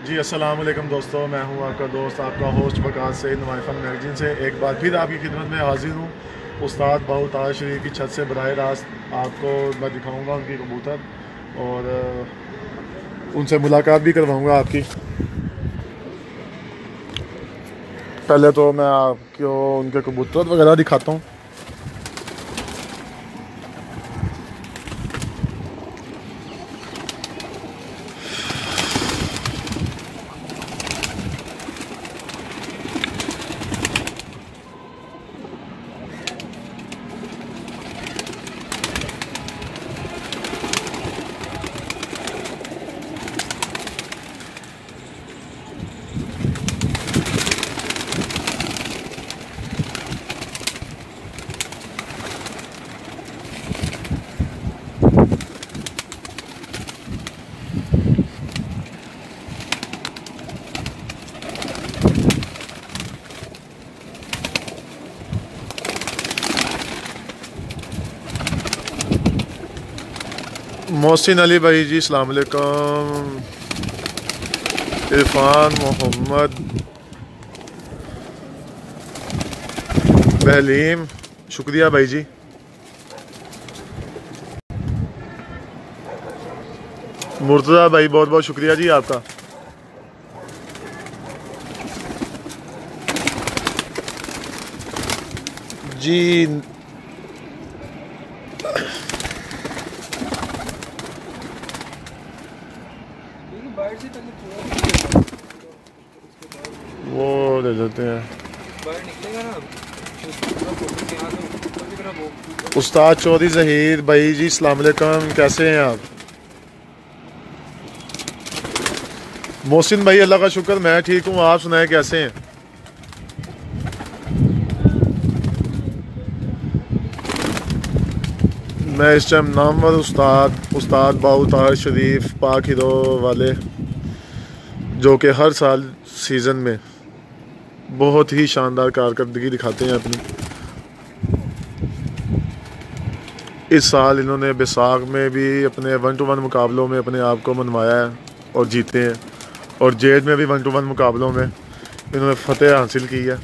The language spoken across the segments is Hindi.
जी अस्सलाम वालेकुम दोस्तों, मैं हूं आपका दोस्त, आपका होस्ट वकास सईद नुमाई फन मैगजीन से एक बार फिर आपकी खिदमत में हाजिर हूं। उस्ताद बाहू ताज शरीफ की छत से बराह रास्त आपको मैं दिखाऊंगा उनकी कबूतर और उनसे मुलाकात भी करवाऊंगा आपकी। पहले तो मैं आपको उनके कबूतर वगैरह दिखाता हूँ। मोहसिन अली भाई जी अस्सलाम वालेकुम। इरफान मोहम्मद बहलीम, शुक्रिया भाई जी। मुर्तज़ा भाई बहुत बहुत शुक्रिया जी आपका। जी वो ले लेते हैं। उस्ताद चौधरी जहीर भाई जी अस्सलाम वालेकुम, कैसे हैं आप? मोहसिन भाई अल्लाह का शुक्र मैं ठीक हूँ, आप सुनाएं कैसे हैं? मैं इस टाइम नामवर उस्ताद बाहू ताज शरीफ पाक हीरो वाले, जो कि हर साल सीज़न में बहुत ही शानदार कारकर्दगी दिखाते हैं अपनी। इस साल इन्होंने बैसाख में भी अपने 1-to-1 मुकाबलों में अपने आप को मनवाया है और जीते हैं, और जेठ में भी 1-to-1 मुकाबलों में इन्होंने फतेह हासिल की है।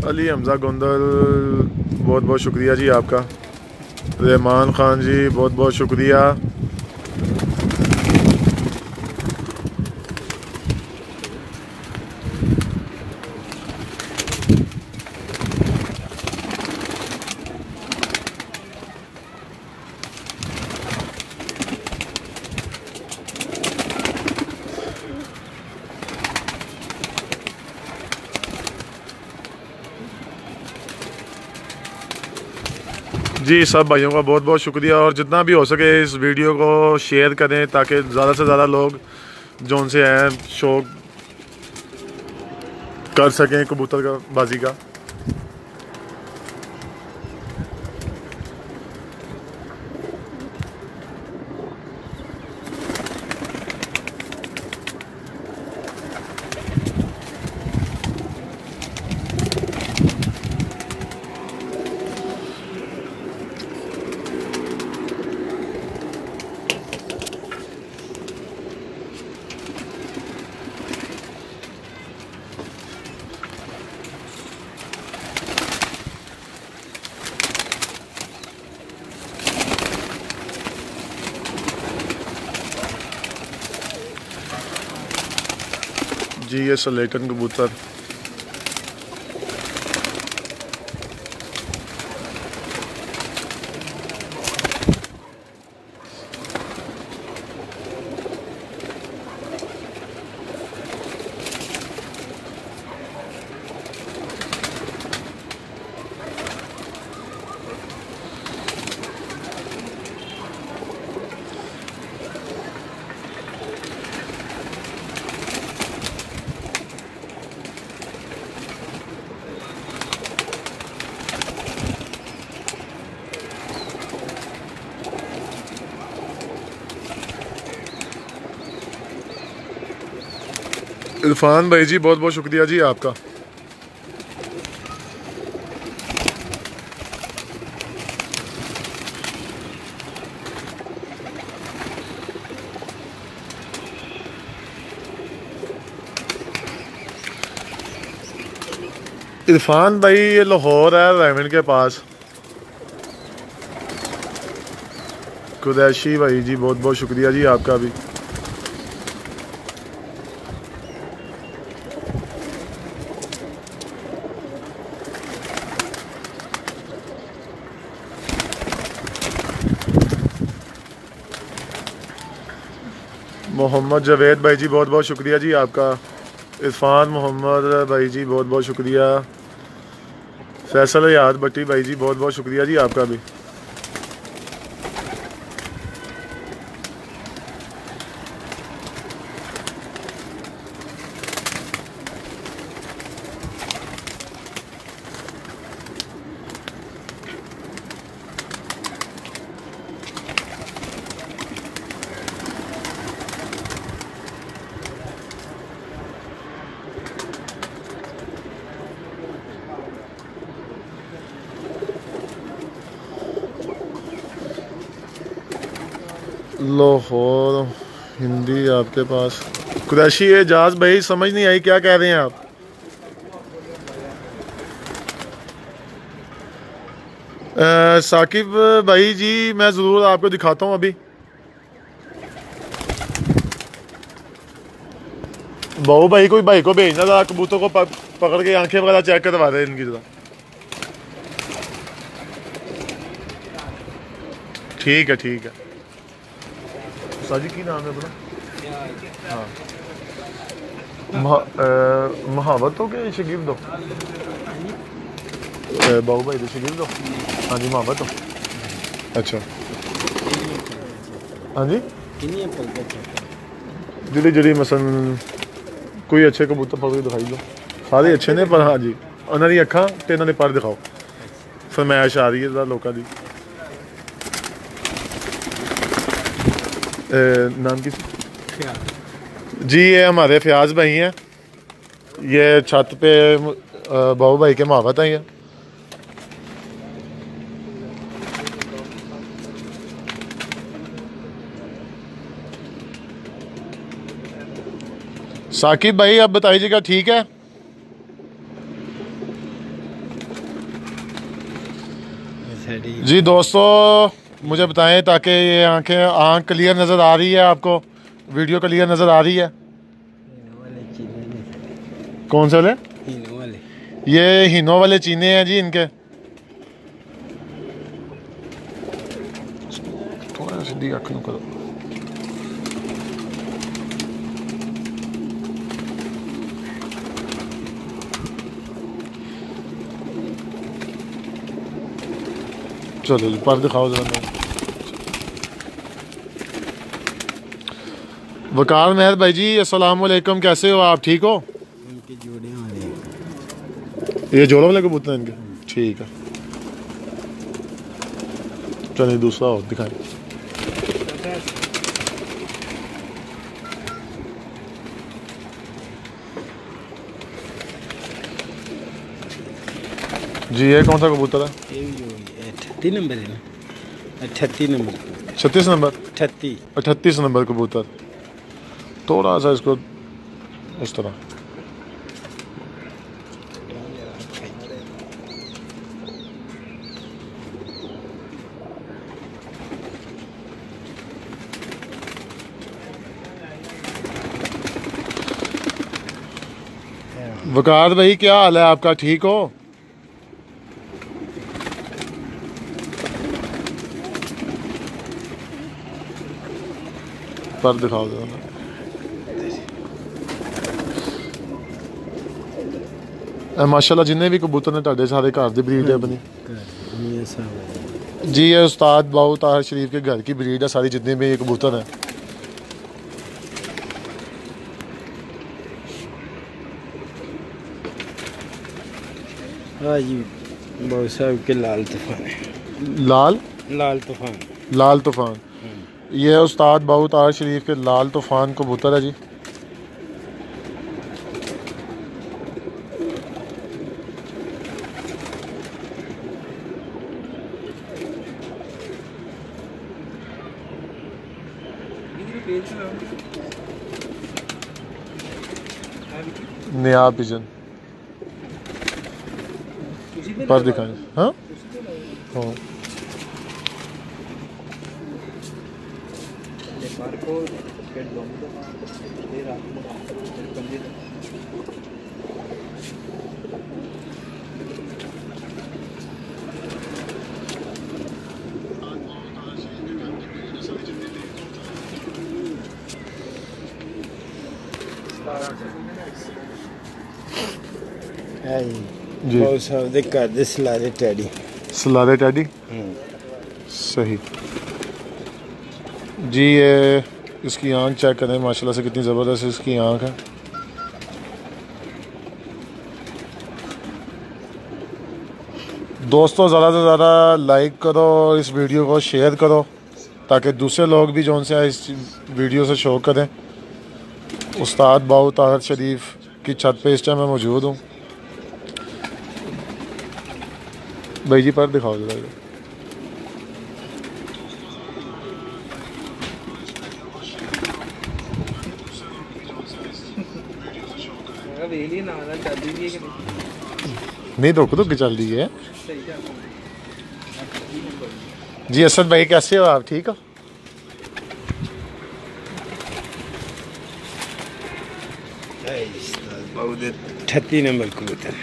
अली हमज़ा गोंदल बहुत बहुत शुक्रिया जी आपका। रहमान ख़ान जी बहुत बहुत शुक्रिया। जी सब भाइयों का बहुत बहुत शुक्रिया, और जितना भी हो सके इस वीडियो को शेयर करें ताकि ज़्यादा से ज़्यादा लोग जो उनसे हैं शौक कर सकें कबूतर का बाजी का। जी ये सलेटन कबूतर इरफान भाई जी बहुत बहुत शुक्रिया जी आपका। इरफान भाई ये लाहौर है, रेमंड के पास। कुरैशी भाई जी बहुत बहुत शुक्रिया जी आपका भी। मोहम्मद जावेद भाई जी बहुत बहुत शुक्रिया जी आपका। इरफान मोहम्मद भाई जी बहुत बहुत शुक्रिया। फैसल याद भट्टी भाई जी बहुत बहुत शुक्रिया जी आपका भी। लाहौर हिंदी आपके पास। कुरैशी एजाज भाई समझ नहीं आई क्या कह रहे हैं आप। साकिब भाई जी मैं ज़रूर आपको दिखाता हूँ अभी। बहू भाई कोई भाई को भेजना था कबूतर को पकड़ के आंखें वगैरह चेक करवा रहे इनकी जरा। ठीक है ठीक है। साजी की नाम है अपना? हाँ महावत हो गया शकीब दो बाबू भाई तो शकीब दो। हाँ जी महावत हो। अच्छा हाँ जी जी जी मसन कोई अच्छे कबूतर पकड़ के दिखाई दो। सारे अच्छे ने पर हाँ जी उन्होंने अखा तो इन्होंने पर दिखाओ। फरमाइश आ रही है लोगों की। नाम की जी ये हमारे फयाज भाई हैं। ये छत पे बाबू भाई के महावत हैं। ये साकिब भाई अब बताइएगा ठीक है। जी दोस्तों मुझे बताएं ताकि ये आंख क्लियर नज़र आ रही है आपको, वीडियो क्लियर नज़र आ रही है। कौन से वाले? हीनो वाले। ये हीनो वाले चीने हैं जी इनके। थोड़ा सीधी आँख नु करो। चलो जी पर दिखाओ जरा। वकार मेहर भाई जी अस्सलाम वालेकुम, कैसे हो आप? ठीक हो? इनके जोड़े वाले, ये जोड़ों वाले कबूतर इनके। ठीक है चलिए दूसरा और दिखाएं। जी ये कौन सा कबूतर है? 38 नंबर है ना? 38 नंबर। 36 नंबर? 38 नंबर कबूतर। थोड़ा सा इसको इस तरह। वकार भाई क्या हाल है आपका? ठीक हो? पर दिखाओ जरा। माशाल्लाह जिन्ने भी कबूतर ने तुहाडे सारे घर दी ब्रीड है बनी जी। ये उस्ताद बाऊ ताहिर शरीफ के घर की ब्रीड है सारी जितने भी ये कबूतर हैं। हाँ जी बाऊ साहब के लाल तूफान है। लाल तूफान। लाल तूफान। ये उस्ताद बाऊ ताहिर शरीफ के लाल तूफान कबूतर है जी। नया पिजन। पर दिखाएं। हाँ हाँ है जी जी बहुत साहब दे घर दे सलारे टैडी। सलारे टैडी सही जी। ये इसकी आंख चेक करें माशाल्लाह से कितनी ज़बरदस्त इसकी आंख है। दोस्तों ज़्यादा से ज़्यादा लाइक करो, इस वीडियो को शेयर करो ताकि दूसरे लोग भी जो उनसे इस वीडियो से शो करें। उस्ताद बाऊ ताहर शरीफ की छत पे इस टाइम मैं मौजूद हूँ। भाई जी पर दिखाओ जरा। नहीं रुक रुक चल रही है जी। असद भाई कैसे हो आप, ठीक हो? बहुत 38 नंबर कबूतर।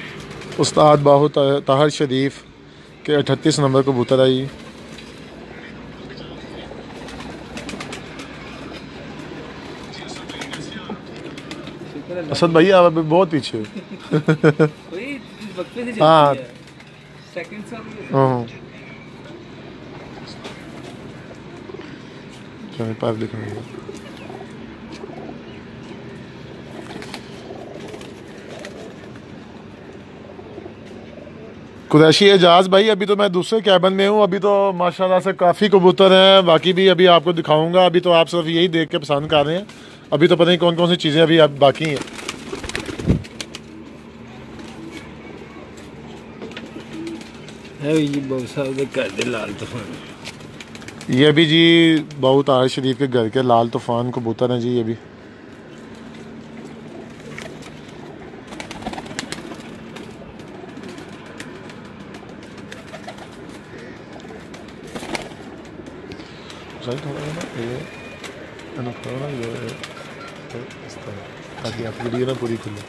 उस्ताद बाहू ताहर शरीफ के 38 नंबर कबूतर आई। असद भाई आप अभी बहुत पीछे हो। हाँ पर दिखाएंगे। कुरैशी एजाज भाई अभी तो मैं दूसरे कैबिन में हूँ। अभी तो माशाल्लाह से काफ़ी कबूतर हैं, बाकी भी अभी आपको दिखाऊंगा। अभी तो आप सिर्फ यही देख के पसंद कर रहे हैं। अभी तो पता नहीं कौन कौन सी चीज़ें अभी आप बाकी हैं। है जी बहुत साहब दे घर दे लाल तूफान। ये भी जी बाऊ ताहर शरीफ के घर के लाल तूफान कबूतर हैं जी। ये भी ताकि आप वीडियो ना पूरी खुले।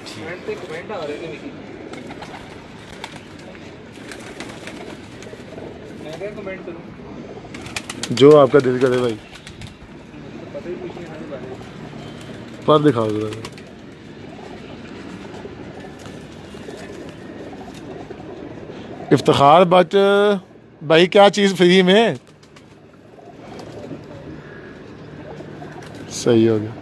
जो आपका दिल करे भाई पर दिखाओ जरा। इफ्तिखार बट भाई क्या चीज़ फ्री में? सही हो गया।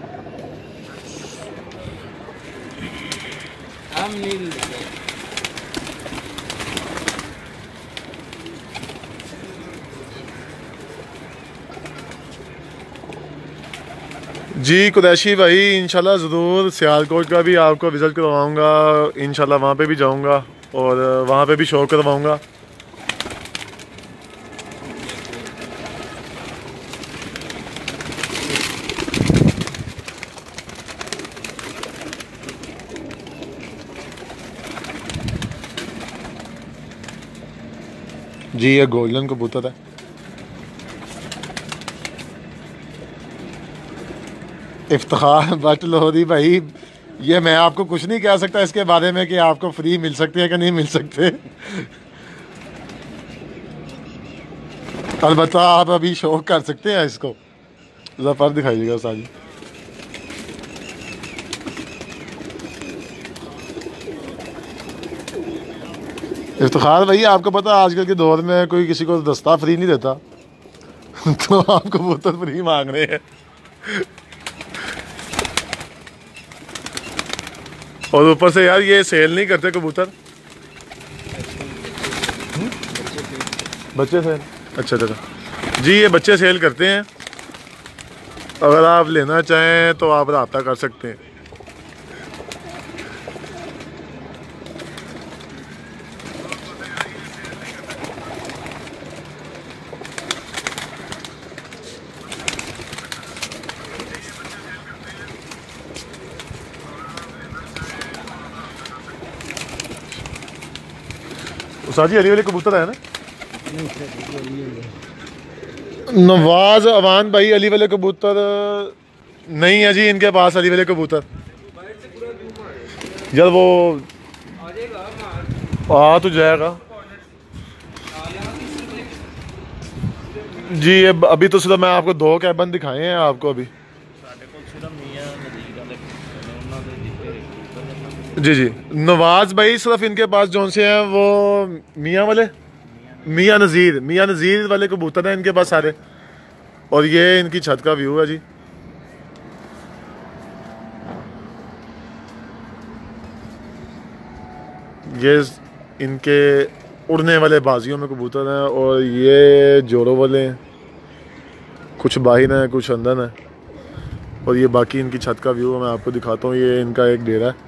जी कुरैशी भाई इंशाल्लाह ज़रूर सियालकोट का भी आपको विज़िट करवाऊँगा। इंशाल्लाह वहाँ पे भी जाऊँगा और वहाँ पे भी शो करवाऊँगा। जी ये गोल्डन कबूतर है। इफ्तिखार बट लोहरी भाई ये मैं आपको कुछ नहीं कह सकता इसके बारे में कि आपको फ्री मिल सकते हैं कि नहीं मिल सकते। अलबत्ता आप अभी शौक कर सकते हैं इसको। ज़फर दिखाइएगा साजी। इफ्तिखार भाई आपको पता है आजकल के दौर में कोई किसी को दस्ता फ्री नहीं देता। तो आप कबूतर फ्री मांग रहे हैं। और ऊपर से यार ये सेल नहीं करते कबूतर। बच्चे सेल अच्छा अच्छा जी ये बच्चे सेल करते हैं। अगर आप लेना चाहें तो आप रब्ता कर सकते हैं। उस्ताद जी अली वाले कबूतर है ना? नवाज अवान भाई अली वाले कबूतर नहीं है जी इनके पास। अली वाले कबूतर यार वो आ तो जाएगा जी। अभी तो सिर्फ मैं आपको 2 कैबन दिखाए हैं आपको अभी। जी जी नवाज भाई सिर्फ इनके पास जो से हैं वो मियाँ वाले मियाँ नज़ीर वाले कबूतर हैं इनके पास सारे। और ये इनकी छत का व्यू है जी। ये इनके उड़ने वाले बाजियों में कबूतर हैं और ये जोरों वाले हैं। कुछ बाहर हैं कुछ अंदर हैं। और ये बाकी इनकी छत का व्यू मैं आपको दिखाता हूँ। ये इनका एक डेरा है।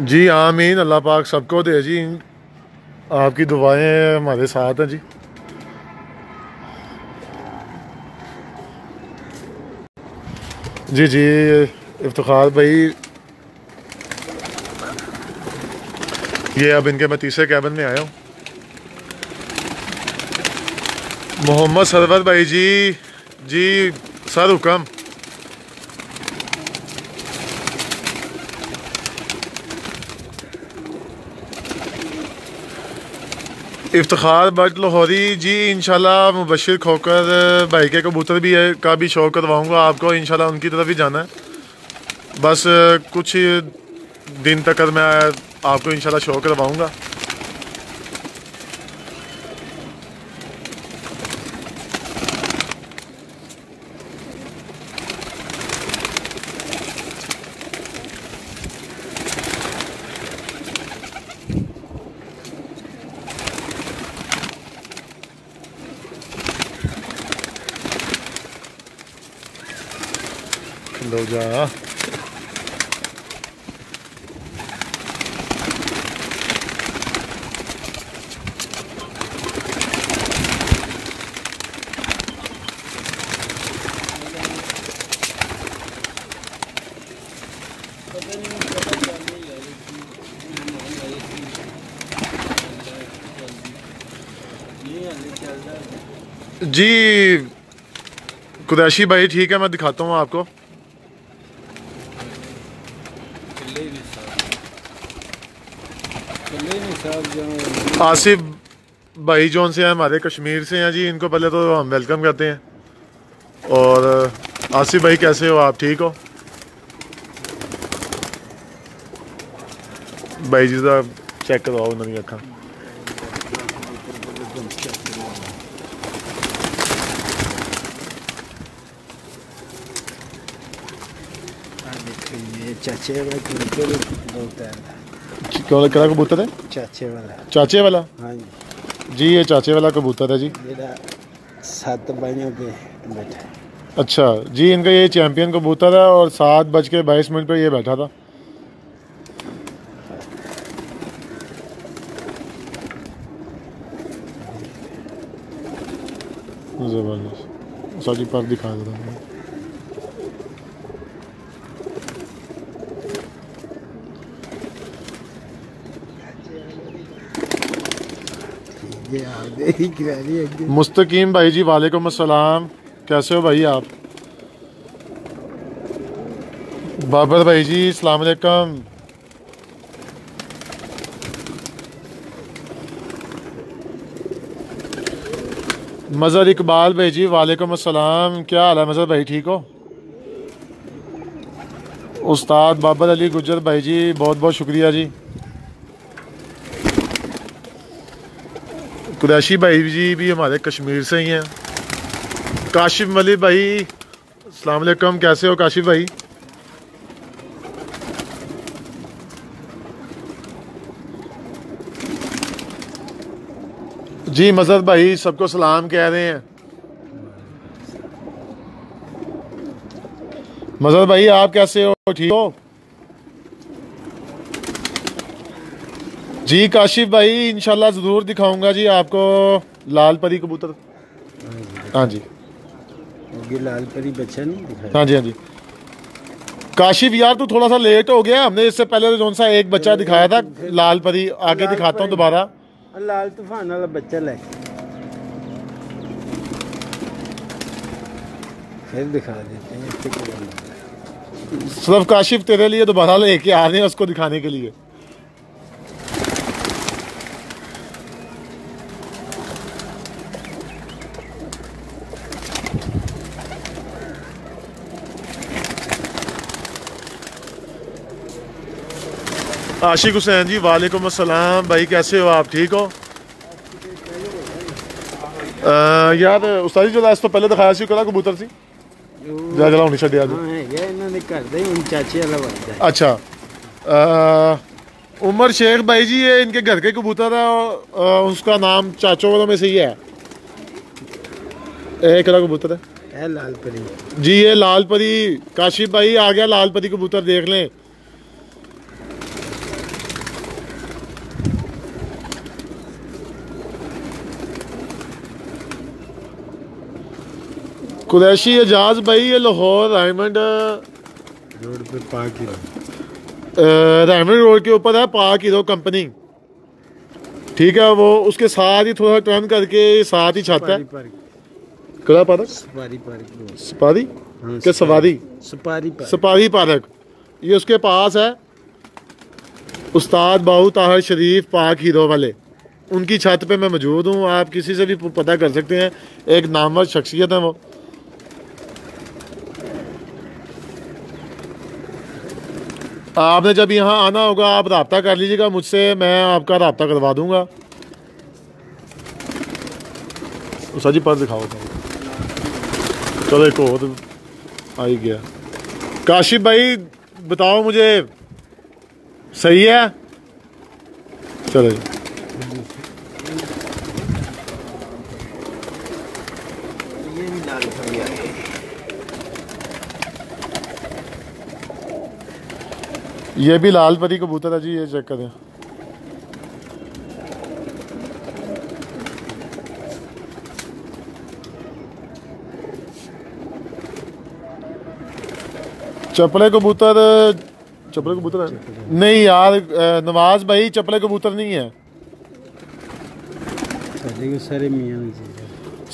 जी आमीन। अल्लाह पाक सबको दे जी। आपकी दुआएं हमारे साथ हैं जी। जी जी इफ्तिखार भाई ये अब इनके मैं तीसरे कैबिन में आया हूँ। मोहम्मद सरवर भाई जी जी सर हुक्म। इफ्तिखार बट लाहौरी जी इंशाल्लाह मुबशिर खोकर भाई के कबूतर भी है का भी शो करवाऊँगा आपको। इंशाल्लाह उनकी तरफ ही जाना है। बस कुछ दिन तक मैं आपको इंशाल्लाह शो करवाऊँगा। लो जा जी कुरैशी भाई ठीक है मैं दिखाता हूँ आपको। आसिफ भाई जौन से हैं हमारे कश्मीर से हैं जी। इनको पहले तो हम वेलकम करते हैं। और आसिफ भाई कैसे हो आप? ठीक हो भाई जी? साहब चेक करवाओ उन्होंने अखा। चाचे वाला कौन करा कबूतर है? चाचे वाला हाँ जी। जी ये चाचे वाला कबूतर है जी। 7 भाइयों के बैठा। अच्छा जी इनका ये चैंपियन कबूतर है और 7:22 पर ये बैठा था। जबरदस्त साजी पाक दिखा देता हूँ। मुस्तकीम भाई जी वालेकुम अस्सलाम। कैसे हो भाई आप? बाबर भाई जी अस्सलाम वालेकुम। मज़हर इकबाल भाई जी वालेकुम अस्सलाम। क्या हाल है मज़हर भाई? ठीक हो? उस्ताद बाबर अली गुज्जर भाई जी बहुत बहुत शुक्रिया जी। कुरैशी भाई जी भी हमारे कश्मीर से ही हैं। काशिफ मलिक भाई अस्सलाम वालेकुम। कैसे हो काशिफ भाई? जी मज़हर भाई सबको सलाम कह रहे हैं। मज़हर भाई आप कैसे हो? ठीक हो? जी काशिफ भाई इंशाल्लाह ज़रूर दिखाऊंगा जी आपको लाल परी कबूतर। हाँ जी ये लाल परी बच्चा नहीं दिखाया। हाँ जी हाँ जी। काशिफ यार तू थोड़ा सा लेट हो गया, हमने इससे पहले तो जो सा एक बच्चा दिखाया था लाल परी, आगे दिखाता हूँ दोबारा। लाल तूफान वाला बच्चा ले फिर दिखा देते हैं। सिर्फ काशिफ तेरे लिए दोबारा लेके आ रहे हैं उसको दिखाने के लिए। आशिक हुसैन जी वालेकुम अस्सलाम भाई, कैसे हो आप, ठीक हो? यार उस्ताद जी जो इस तो पहले दिखाया सी कदा कबूतर सी जा जला होनी छड्डिया। हां है ये इन्होंने कर दे उन चाचे वाला बनता है। अच्छा उमर शेख भाई जी ये इनके घर के कबूतर है, उसका नाम चाचों वालों में से ही है। एक कबूतर है लाल परी जी, ये लाल परी। काशिफ भाई आ गया लाल परी कबूतर, देख लें। कुरैशी एजाज भाई ये लाहौर डायमंड रोड पे पार्क ही डायमंड रोड के ऊपर है पार्क हीरो कंपनी, ठीक है। वो उसके साथ ही थोड़ा टर्न करके साथ ही छाता है। क्या पार्क? Safari park. सफारी हाँ, क्या सवारी? सफारी पार्क ये उसके पास है। उस्ताद बाहू ताहिर शरीफ पार्क हीरो वाले, उनकी छत पे मैं मौजूद हूँ। आप किसी से भी पता कर सकते हैं, एक नामवर शख्सियत है वो। आपने जब यहाँ आना होगा आप रब्ता कर लीजिएगा मुझसे, मैं आपका रब्ता करवा दूंगा। उसा जी पर दिखाओ। चलो एक और आ ही गया। काशिफ भाई बताओ मुझे, सही है? चलो ये भी लाल परी कबूतर है जी, ये चेक करें। चपले कबूतर है नहीं यार नवाज भाई, चपले कबूतर नहीं है।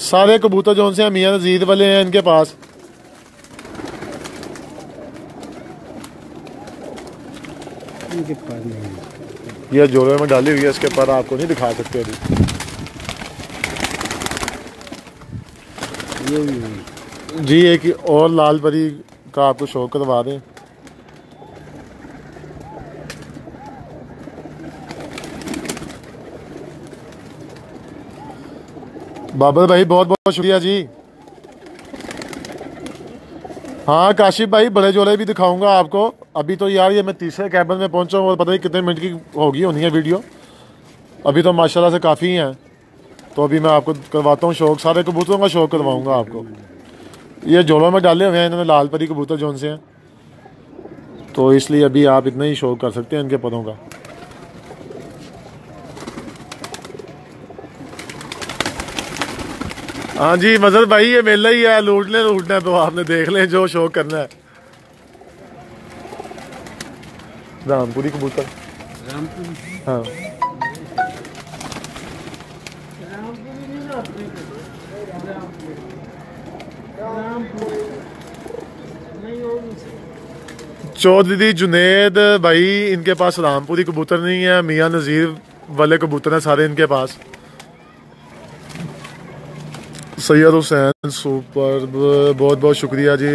सारे कबूतर जो से मियां नजीर वाले हैं इनके पास। नहीं, ये जोड़े में डाली हुई है, इसके पर आपको नहीं दिखा सकते अभी। जी एक और लाल परी का आपको शो करवा दें। बाबर भाई बहुत बहुत शुक्रिया जी। हाँ काशिफ भाई बड़े जोड़े भी दिखाऊंगा आपको। अभी तो यार ये मैं तीसरे कैबिन में पहुंचा हूँ और पता नहीं कितने मिनट की होगी होनी है वीडियो। अभी तो माशाल्लाह से काफ़ी हैं, तो अभी मैं आपको करवाता हूँ शौक, सारे कबूतरों का शौक करवाऊँगा आपको। ये जोड़ों में डाले हुए हैं इन्होंने लाल परी कबूतर जोन से हैं, तो इसलिए अभी आप इतना ही शौक कर सकते हैं इनके पदों का। हाँ जी मजहर भाई ये मेला ही है, लूटना तो आपने देख लें जो शौक करना है। रामपुरी कबूतर, हाँ चौधरी जुनेद भाई इनके पास रामपुरी कबूतर नहीं है, मियां नज़ीर वाले कबूतर हैं सारे इनके पास। सैयद हुसैन सुपर बहुत बहुत शुक्रिया जी।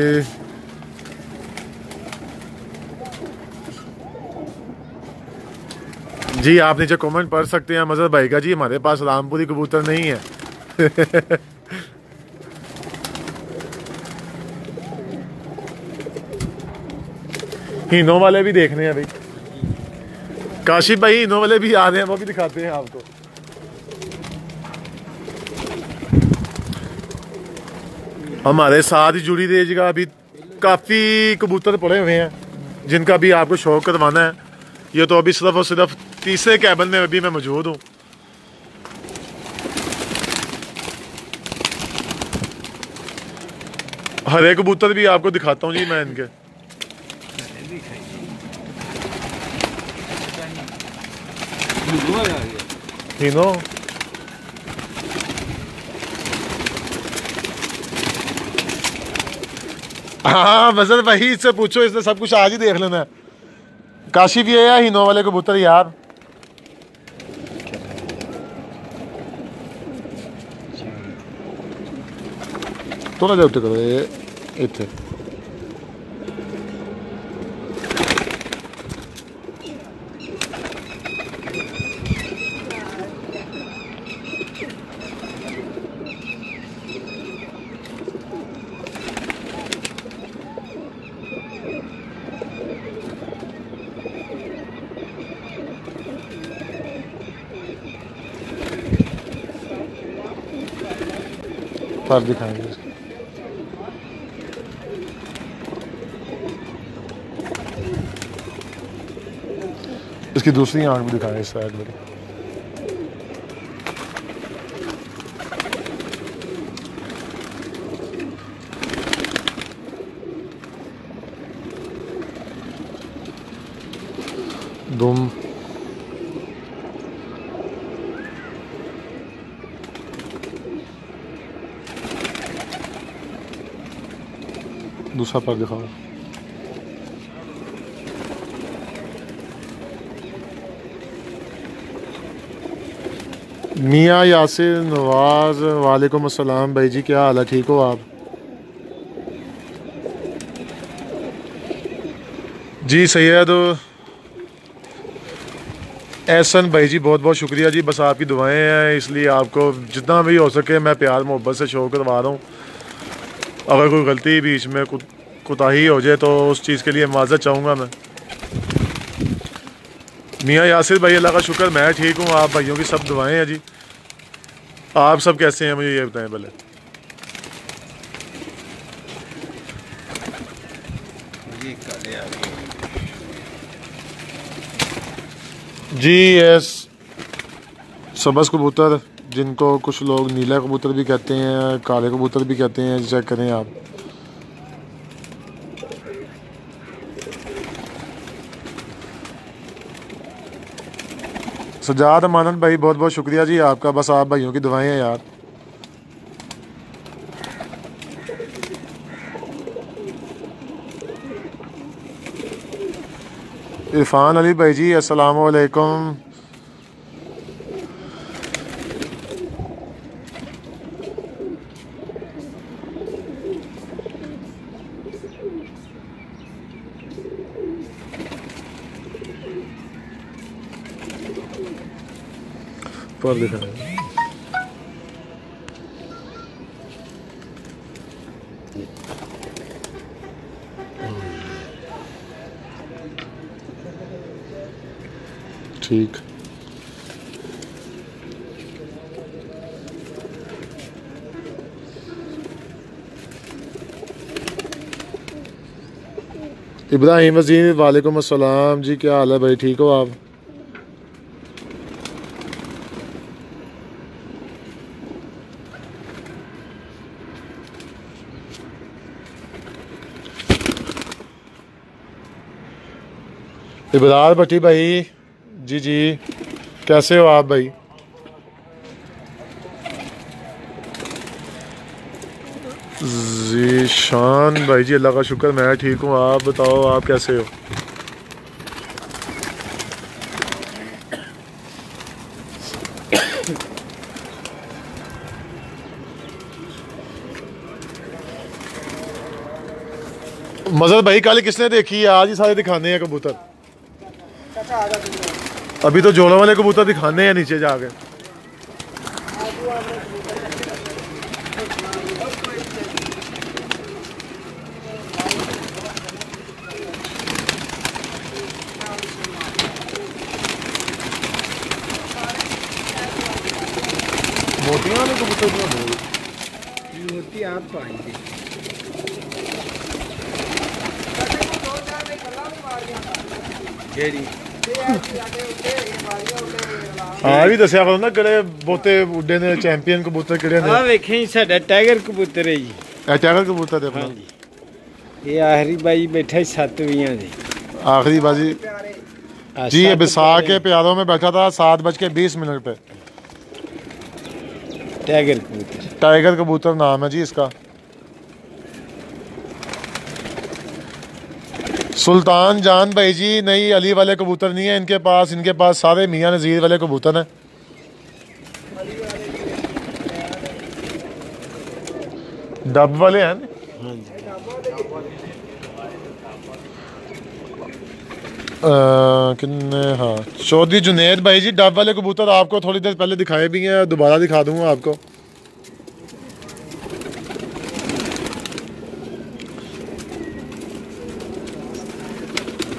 जी आप नीचे कमेंट पढ़ सकते हैं मजहर भाई का, जी हमारे पास रामपुरी कबूतर नहीं है। हीनो वाले भी देखने हैं भाई, काशिफ भाई हीनो वाले भी आ रहे हैं, वो भी दिखाते हैं आपको। हमारे साथ ही जुड़ी रहिएगा, अभी काफ़ी कबूतर पड़े हुए हैं जिनका भी आपको शौक करवाना है। ये तो अभी सिर्फ और सिर्फ तीसरे कैबिन में अभी मैं मौजूद हूँ। हरे कबूतर भी आपको दिखाता हूँ जी मैं इनके। हीनो हाँ मजर भाई इससे पूछो, इसने सब कुछ आज ही देख लेना है। काशी भी है हीनो वाले कबूतर यार। थोड़ा जा उत्ते करो ये इत्थे। पर दिखाएंगे इसकी दूसरी आंख भी दिखाएंगे इस साइड में। दुम दूसरा पर दिखाओ। मियाँ यासिर नवाज वालेकुम अस्सलाम भाई जी, क्या हाल है, ठीक हो आप? जी सैयद एहसन भाई जी बहुत बहुत शुक्रिया जी, बस आपकी दुआएं हैं इसलिए आपको जितना भी हो सके मैं प्यार मोहब्बत से शो करवा रहा हूँ। अगर कोई गलती बीच में कोताही हो जाए तो उस चीज़ के लिए माज़रत चाहूँगा मैं। मियाँ यासिर भाई अल्लाह का शुक्र मैं ठीक हूँ, आप भाइयों की सब दुआएं हैं जी। आप सब कैसे हैं मुझे ये बताएं पहले। जी एस सबस कबूतर जिनको कुछ लोग नीला कबूतर भी कहते हैं, काले कबूतर भी कहते हैं, चेक करें आप। सजाद अमानत भाई बहुत बहुत शुक्रिया जी आपका, बस आप भाइयों की दुआएं हैं यार। इरफान अली भाई जी अस्सलाम वालेकुम। पर दिखा ठीक। इब्राहिम वजीर वालेकुम अस्सलाम जी, क्या हाल है भाई, ठीक हो आप? इब्रार भट्टी भाई जी जी कैसे हो आप भाई? जीशान भाई जी अल्लाह का शुक्र मैं ठीक हूँ, आप बताओ आप कैसे हो? मजर भाई कल किसने देखी है, आज ही सारे दिखाने हैं कबूतर। अभी तो जोड़ों वाले कबूतर दिखाने हैं नीचे जाके। मोतियां वाले कबूतर मोती आप पाएंगे। हाँ भी दसिया करो ना किहड़े बोते उड्डे ने चैंपियन कबूतर किहड़े ने। हाँ वेखे साडा टाइगर कबूतर है जी। टाइगर कबूतर है अपना। हाँ जी, ये आखिरी बाजी बैठा 7 वियां जी। आखिरी बाजी जी, ये बिसाख के प्यारों में बैठा था 7:20 पे। टाइगर कबूतर, टाइगर कबूतर नाम है जी इसका। सुल्तान जान भाई जी नहीं, अली वाले कबूतर नहीं है इनके पास सारे मियां नज़ीर वाले कबूतर हैं। डब वाले हैं। हाँ जी। किन्ने, हाँ चौधरी जुनेद भाई जी, डब वाले कबूतर आपको थोड़ी देर पहले दिखाए भी हैं, दोबारा दिखा दूंगा आपको।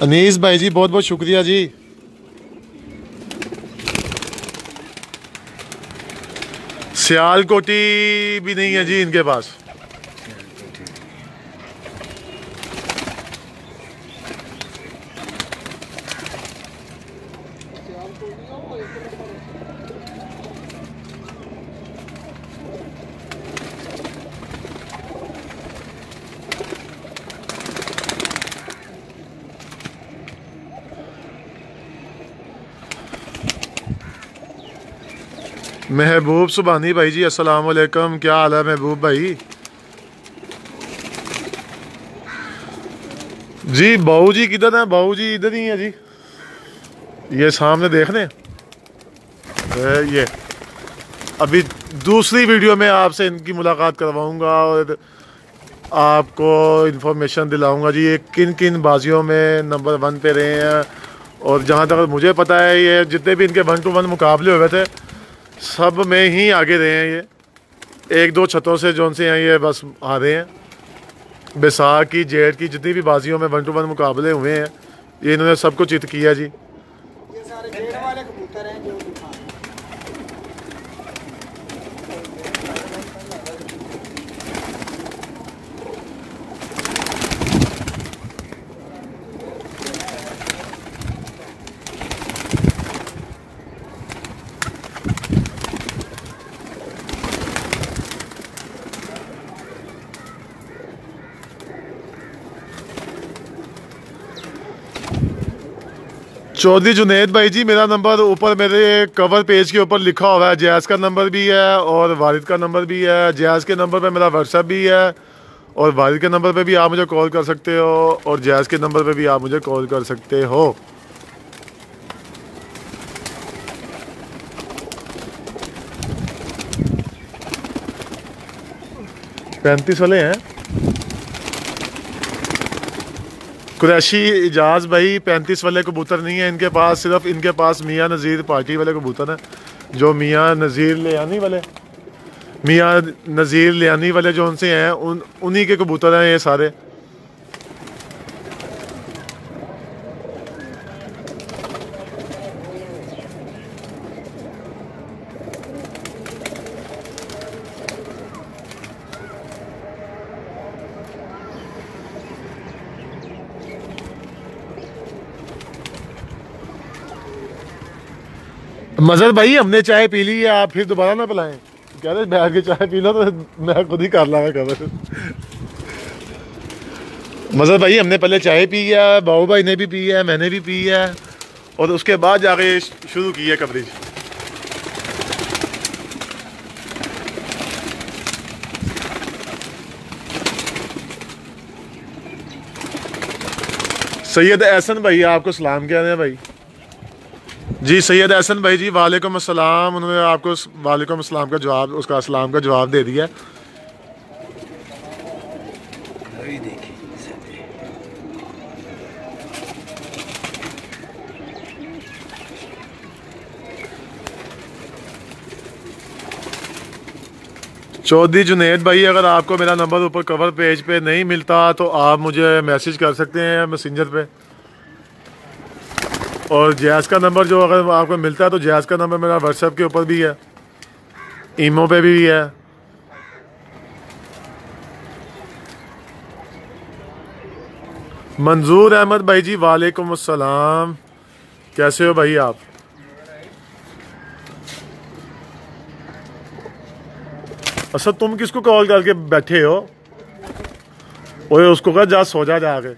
अनीस भाई जी बहुत बहुत शुक्रिया जी। सियालकोटी भी नहीं है जी इनके पास। महबूब सुबानी भाई जी अस्सलाम वालेकुम, क्या हाल है महबूब भाई जी। बाऊ जी किधर है? बाऊ जी इधर ही है जी, ये सामने देख रहे हैं। ये अभी दूसरी वीडियो में आपसे इनकी मुलाकात करवाऊंगा और आपको इन्फॉर्मेशन दिलाऊंगा जी, ये किन किन बाजियों में नंबर 1 पे रहे हैं। और जहाँ तक मुझे पता है, ये जितने भी इनके 1 to 1 मुकाबले हुए थे सब में ही आगे रहे हैं। ये 1-2 छतों से जो से हैं ये बस आ रहे हैं। बैसाख की, जेठ की जितनी भी बाजियों में 1 to 1 मुकाबले हुए हैं, ये इन्होंने सबको चित किया जी। ये सारे जेठ वाले कबूतर हैं जो चौधरी जुनेद भाई जी, मेरा नंबर ऊपर मेरे कवर पेज के ऊपर लिखा हुआ है। जयाज़ का नंबर भी है और वारिद का नंबर भी है। जयाज़ के नंबर पे मेरा व्हाट्सएप भी है और वारिद के नंबर पे भी आप मुझे कॉल कर सकते हो और जयाज़ के नंबर पे भी आप मुझे कॉल कर सकते हो। पैंतीस वाले हैं कुरैशी इजाज़ भाई, 35 वाले कबूतर नहीं है इनके पास, सिर्फ इनके पास मियाँ नज़ीर पार्टी वाले कबूतर हैं। जो मियाँ नज़ीर लियानी वाले जो उनसे हैं उन्हीं के कबूतर हैं ये सारे। मजहर भाई हमने चाय पी ली है, आप फिर दोबारा ना पिलाएं। कह रहे बैठ के चाय पी लो तो मैं खुद ही कर लाऊंगा कवर। मजहर भाई हमने पहले चाय पी है, बाबू भाई ने भी पी है, मैंने भी पी है और उसके बाद जाके शुरू की है कवरेज। सैयद एहसन भाई आपको सलाम कह रहे हैं भाई जी। सैयद एहसन भाई जी वालेकुम अस्सलाम, उन्होंने आपको वालेकुम अस्सलाम का जवाब, उसका सलाम का जवाब दे दिया। चौधरी जुनेद भाई, अगर आपको मेरा नंबर ऊपर कवर पेज पे नहीं मिलता तो आप मुझे मैसेज कर सकते हैं मैसेंजर पे। और जयाज़ का नंबर जो अगर आपको मिलता है तो जयाज़ का नंबर मेरा व्हाट्सएप के ऊपर भी है, ईमो पे भी है। मंजूर अहमद भाई जी वालेकुम अस्सलाम, कैसे हो भाई आप? अच्छा तुम किसको कॉल करके बैठे हो? ओए उसको कहा जा सो जा जाके।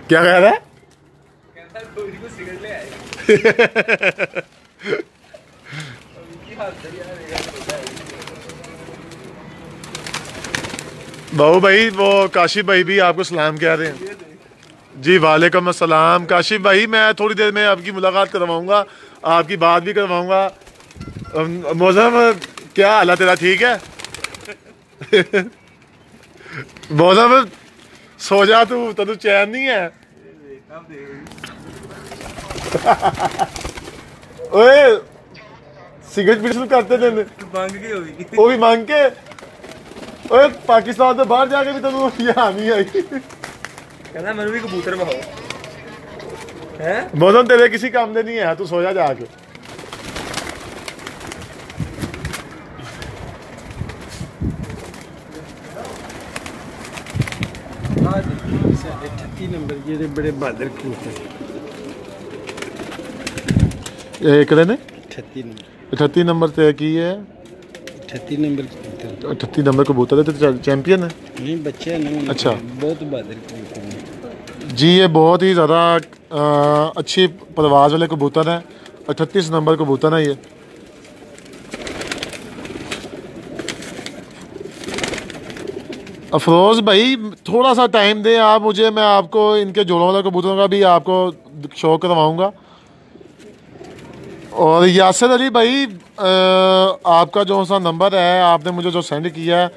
क्या कह रहा है? बाबू भाई वो काशिफ भाई भी आपको सलाम कह रहे हैं जी। वालेकुम अस्सलाम काशिफ भाई, मैं थोड़ी देर में आपकी मुलाकात करवाऊंगा, आपकी बात भी करवाऊंगा। मौसम क्या हाल है तेरा, ठीक है? मौसम सो जा तू, तेन चैन नहीं है? ओए सिगरेट पीना शुरू करते थे वो भी मांग के। ओए पाकिस्तान से बाहर जाके भी तेन यहाँ नहीं आई। कहना मैंने भी कबूतर बहाओ हैं। मौसम तेरे किसी काम दे नहीं है, तू सो जा जाके। नंबर ये बड़े बहादुर कबूतर कितने ने 38 नंबर 38 नंबर ते की है? 38 नंबर कबूतर 38 नंबर कबूतर है तो चैंपियन है? नहीं बच्चे हैं ना। अच्छा बहुत बहादुर कबूतर हैं जी, ये बहुत ही ज़्यादा अच्छी परवाज वाले कबूतर हैं। 38 नंबर कबूतर है ये। अफरोज़ भाई थोड़ा सा टाइम दें आप मुझे, मैं आपको इनके जोड़ों वाले कबूतरों का भी आपको शो करवाऊंगा। और यासिर अली भाई आपका जो सा नंबर है आपने मुझे जो सेंड किया है,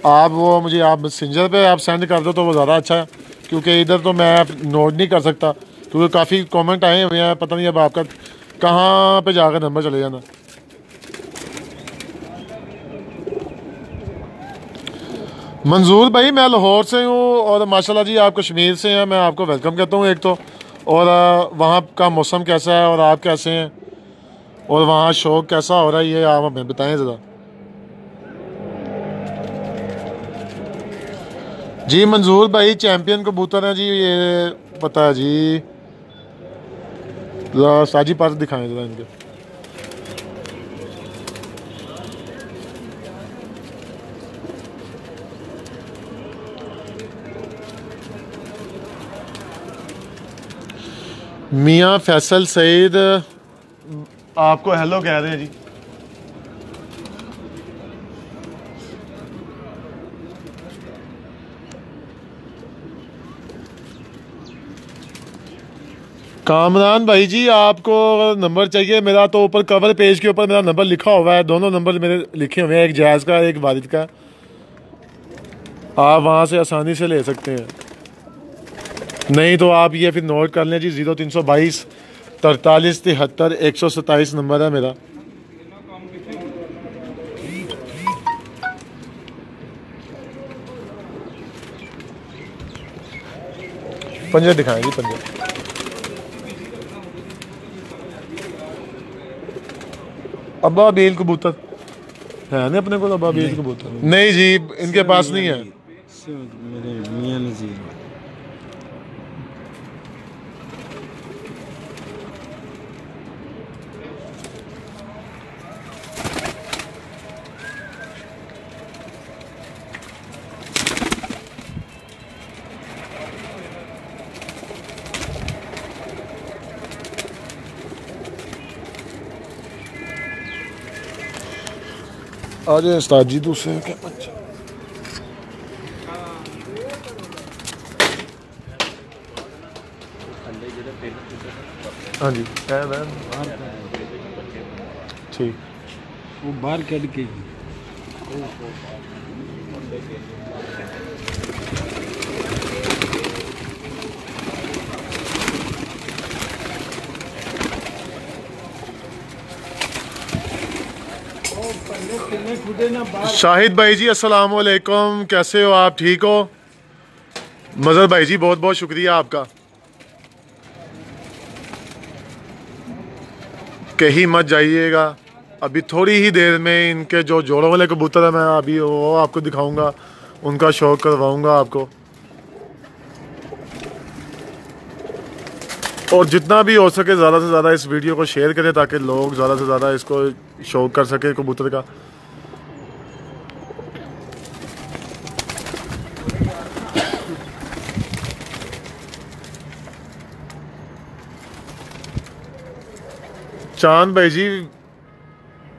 आप वो मुझे आप मैसेंजर पे आप सेंड कर दो तो वो ज़्यादा अच्छा है, क्योंकि इधर तो मैं नोट नहीं कर सकता क्योंकि काफ़ी कमेंट आए हुए हैं। पता नहीं अब आपका कहाँ पे जाकर नंबर चले जाना। मंजूर भाई मैं लाहौर से हूँ और माशाल्लाह जी आप कश्मीर से हैं, मैं आपको वेलकम कहता हूँ एक तो। और वहाँ का मौसम कैसा है और आप कैसे हैं और वहाँ शौक कैसा हो रहा है, ये आप हमें बताएं ज़रा। जी मंजूर भाई चैंपियन कबूतर हैं जी, ये पता है जी। साजी पर दिखाएं ज़रा इनके। मियाँ फैसल सईद आपको हेलो कह रहे हैं जी। कामरान भाई जी आपको नंबर चाहिए मेरा, तो ऊपर कवर पेज के ऊपर मेरा नंबर लिखा हुआ है, दोनों नंबर मेरे लिखे हुए हैं, एक जायज़ का एक वालिद का। आप वहाँ से आसानी से ले सकते हैं, नहीं तो आप ये फिर नोट कर लें जी। 0322 43 73 127 नंबर है मेरा। पंजे दिखाएं जी, पंजे। अब्बा बेल कबूतर है ना अपने को? अब्बा बेल कबूतर नहीं जी, इनके पास नहीं है। मेरे मियां नज़ीर आज उस्ताद जी दूसरे क्या पंचा। हाँ जी ठीक, वो बाहर कट के शाहिद भाई जी अस्सलाम वालेकुम, कैसे हो आप, ठीक हो? मज़हर भाई जी बहुत बहुत शुक्रिया आपका। कहीं मत जाइएगा, अभी थोड़ी ही देर में इनके जो जोड़ों वाले कबूतर है मैं अभी वो आपको दिखाऊंगा, उनका शौक करवाऊंगा आपको। और जितना भी हो सके ज़्यादा से ज़्यादा इस वीडियो को शेयर करें ताकि लोग ज़्यादा से ज़्यादा इसको शौक कर सके कबूतर का। चांद भाई जी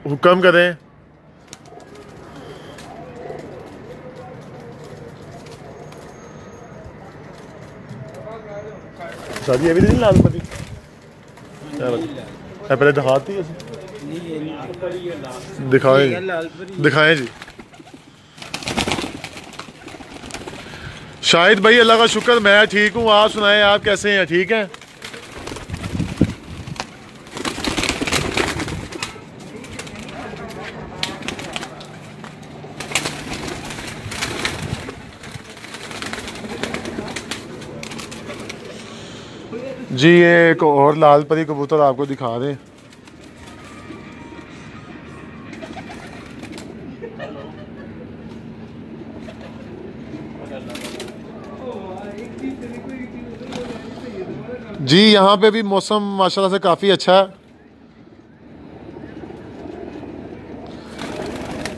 हुक्म करें। शादी अभी नहीं लाल पति पहले दिखाती है दिखाएं दिखाएं जी। शाहिद भाई अल्लाह का शुक्र मैं ठीक हूँ, आप सुनाएं आप कैसे हैं? ठीक हैं? जी ये एक और लाल परी कबूतर आपको दिखा दें। जी यहाँ पे भी मौसम माशाल्लाह से काफ़ी अच्छा है।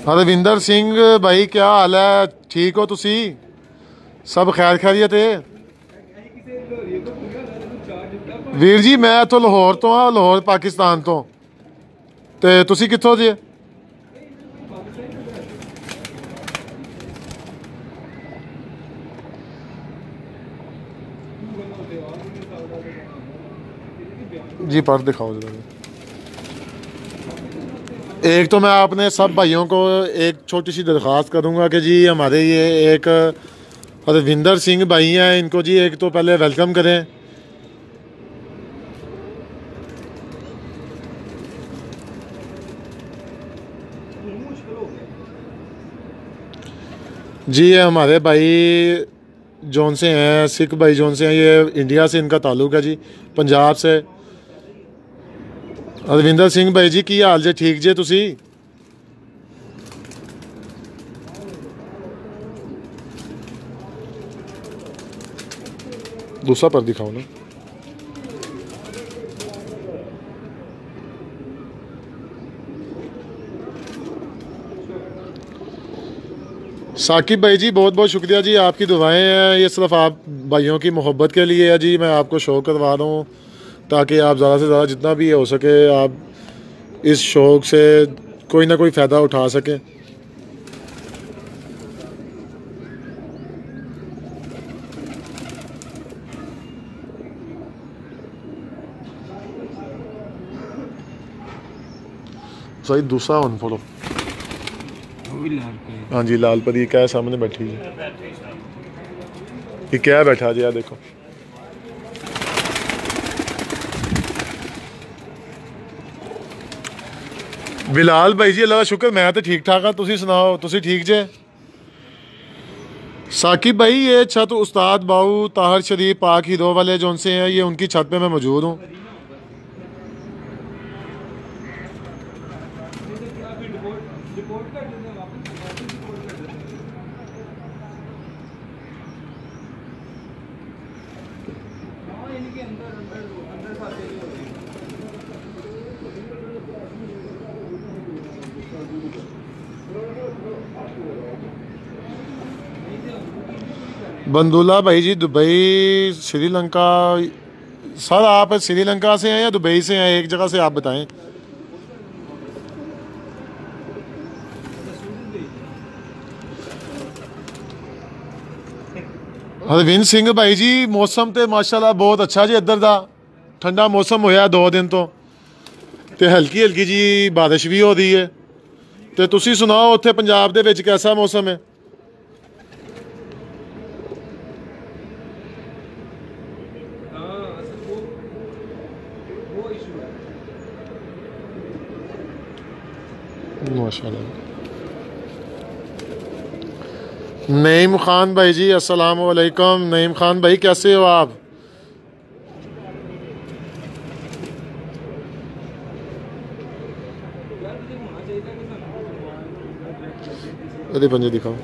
हरविंदर सिंह भाई क्या हाल है? ठीक हो तुसी? सब खैर खैरियत है? वीर जी मैं तो लाहौर तो हाँ, लाहौर पाकिस्तान तो। ते तुसी कित्थों जे? जी पर दिखाओ जरा। एक तो मैं अपने सब भाइयों को एक छोटी सी दरख्वास्त करूंगा कि जी हमारे ये एक हरविंदर सिंह भाई हैं, इनको जी एक तो पहले वेलकम करें। जी ये हमारे भाई जौन से हैं, सिख भाई जौन से हैं, ये इंडिया से इनका ताल्लुक है जी, पंजाब से। हरविंदर सिंह भाई जी की हाल जे? ठीक जे तुसी? दूसरा पर दिखाओ ना। साकिब भाई जी बहुत बहुत शुक्रिया जी, आपकी दुआएं हैं, ये सिर्फ आप भाइयों की मोहब्बत के लिए है जी। मैं आपको शो करवा रहा हूँ ताकि आप ज़्यादा से ज़्यादा जितना भी हो सके आप इस शौक़ से कोई ना कोई फ़ायदा उठा सकें। सही दूसरा वन फॉलो। हाँ जी लाल परी क्या है सामने बैठी है, ये क्या बैठा जी? यार देखो बिलाल भाई जी अल्लाह का शुक्र मैं तो ठीक ठाक हाँ, तुसी सुनाओ तुसी ठीक जे? साकिब भाई ये छत उस्ताद बाऊ ताहर शरीफ पाक हीरो वाले जो उनसे हैं, ये उनकी छत पे मैं मौजूद हूँ। बंदुला भाई जी दुबई श्रीलंका। सर आप श्रीलंका से हैं या दुबई से हैं? एक जगह से आप बताएं। हरविंद सिंह भाई जी मौसम तो माशाल्लाह बहुत अच्छा जी, इधर दा ठंडा मौसम होया 2 दिन तो ते हल्की हल्की जी बारिश भी हो रही है। तो तुसी सुनाओ उत्थे पंजाब दे विच कैसा मौसम है? माशाल्लाह। नईम खान भाई जी अस्सलाम वालेकुम। नईम खान भाई कैसे हो आप? अरे पंजे दिखाओ।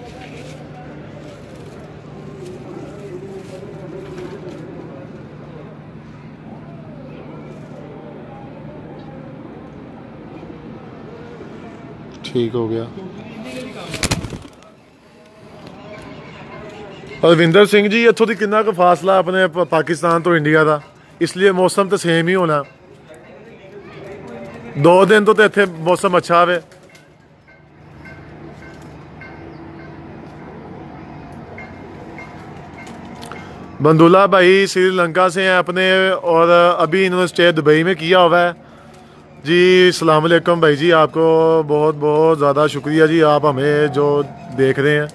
ठीक हो गया। हरविंदर सिंह जी इत्थों दी कितना क फासला अपने पाकिस्तान तो इंडिया का, इसलिए मौसम तो सेम ही होना। 2 दिन तो इत्थे मौसम अच्छा है। बंदुल्ला भाई श्रीलंका से हैं अपने, और अभी इन्होंने स्टे दुबई में किया हुआ है जी। अस्सलाम वालेकुम भाई जी, आपको बहुत बहुत ज़्यादा शुक्रिया जी, आप हमें जो देख रहे हैं।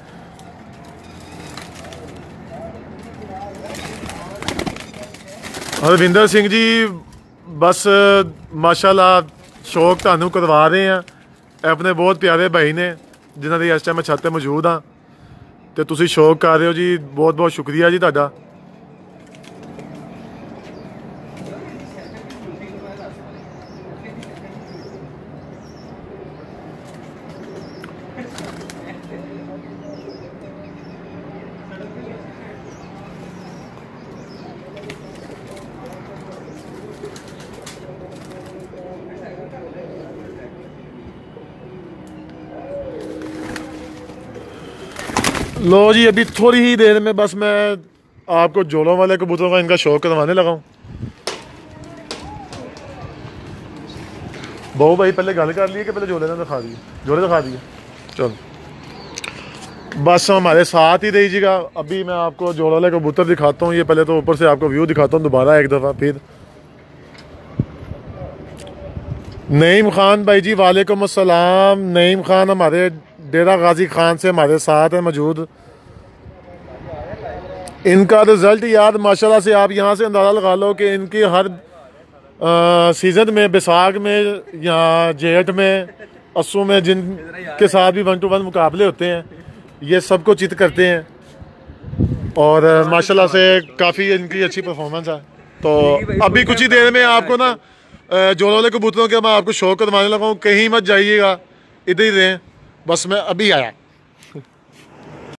हरविंदर सिंह जी बस माशाल्लाह शौक ਤੁਹਾਨੂੰ करवा रहे हैं अपने बहुत प्यारे भाई ने जिन्हों की इस टाइम छत पर मौजूद हाँ, तो तुसी शौक कर रहे हो जी, बहुत बहुत शुक्रिया जी ਤੁਹਾਡਾ। लो जी, अभी थोड़ी ही देर में बस मैं आपको जोड़ों वाले कबूतरों का इनका शौक करवाने लगा हूँ। बहु भाई पहले गल कर लिए कि पहले जोड़े ना दिखा दिए, जोड़े दिखा दिए। चलो बस हमारे साथ ही रहिएगा, अभी मैं आपको जोड़ों वाले कबूतर दिखाता हूँ। ये पहले तो ऊपर से आपको व्यू दिखाता हूँ दोबारा एक दफ़ा फिर। नईम खान भाई जी वालेकुम अस्सलाम। नईम खान हमारे डेरा गाजी खान से हमारे साथ है मौजूद। इनका रिज़ल्ट यार माशाल्लाह से आप यहाँ से अंदाज़ा लगा लो कि इनकी हर सीज़न में, बैसाख में या जेठ में, अस्सू में जिनके साथ भी 1 to 1 मुकाबले होते हैं, ये सबको चित करते हैं और माशाल्लाह से काफ़ी इनकी अच्छी परफॉर्मेंस है। तो अभी कुछ ही देर में आपको ना जोड़ों वाले कबूतरों के मैं आपको शौक करवाने लगा हूँ। कहीं मत जाइएगा, इधर ही रहें, बस मैं अभी आया।